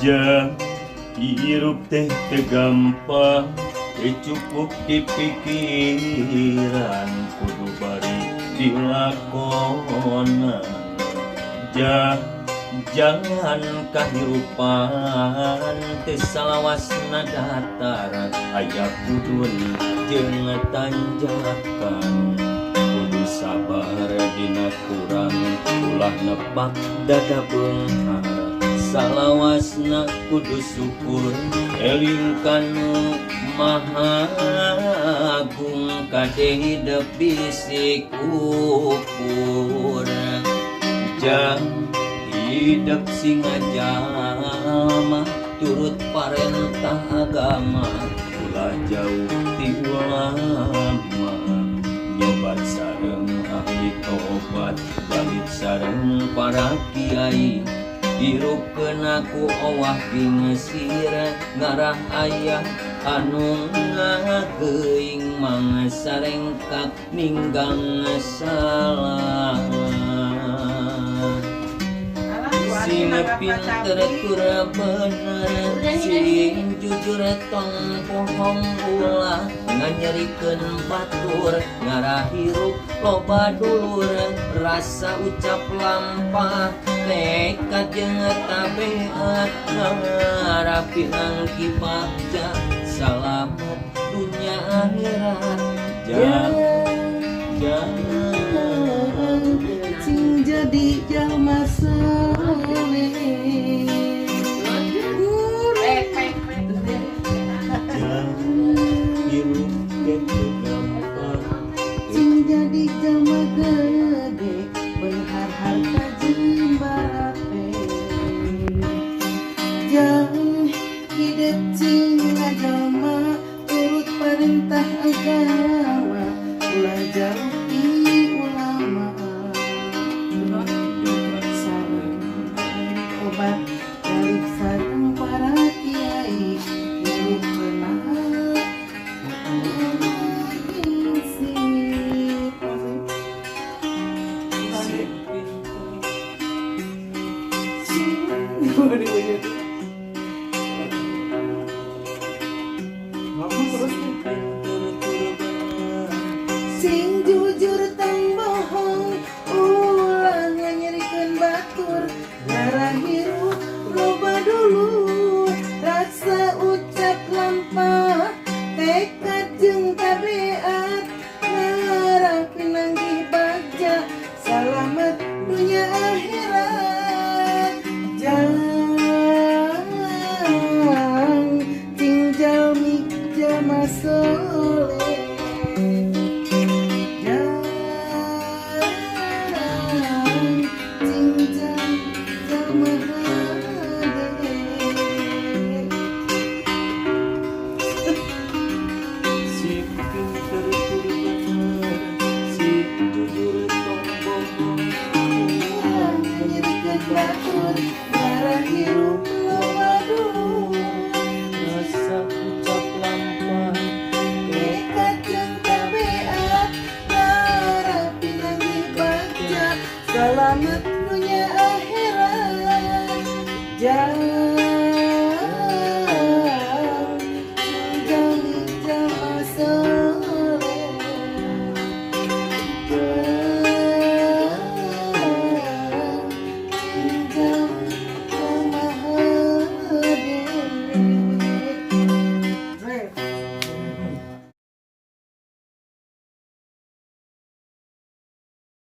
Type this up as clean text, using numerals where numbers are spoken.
Jang hirup teh gampang cukup di pikiran kudu bari dilakonan. Jangan kahirupan teu salawasna datar aya kudun jeung tanjakan. Kudu sabar dina kurang ulah nepak dada beunghar. Salawasna kudu syukur eling kanu Maha Agung kade hidup bisik ukur. Jang hidup singa jalma turut parentah agama ulah jauh ti ulama. Nyobat sareng ahli tobat balik sareng para kiai. Hirupkeun aku owah bingesir ngarah ayah anu ngageuing mangasarengkak ninggang salah. Sing pinter tur bener sing jujur tong pohong ulah nganyerikeun batur ngarah hirup loba dulur rasa ucap lampah nekat jeung tabeat ngarapihan kibagja salamet dunya akhirat. Jangan sing jadi jalma saleh hirup teh gampang sing jadi jalma gede beunghar harta jeung barape. Jang hidup sing ngajalma turut perintah agama ulah jauh ti ulama. Obat balik sareng para kiai hirup beunghar sing jujur tang bohong ulah nganyerikeun batur ngarah hirup loba dulu rasa ucap lampah tekad jeung tabeat ngarah pinanggih bagja salamet dunya akhirat. Jang ting jalmi jalma soleh. Batur ngarah hirup loba dulu rasa ucap lampah nekat jeung tabeat ngarah pinanggih bagja salamet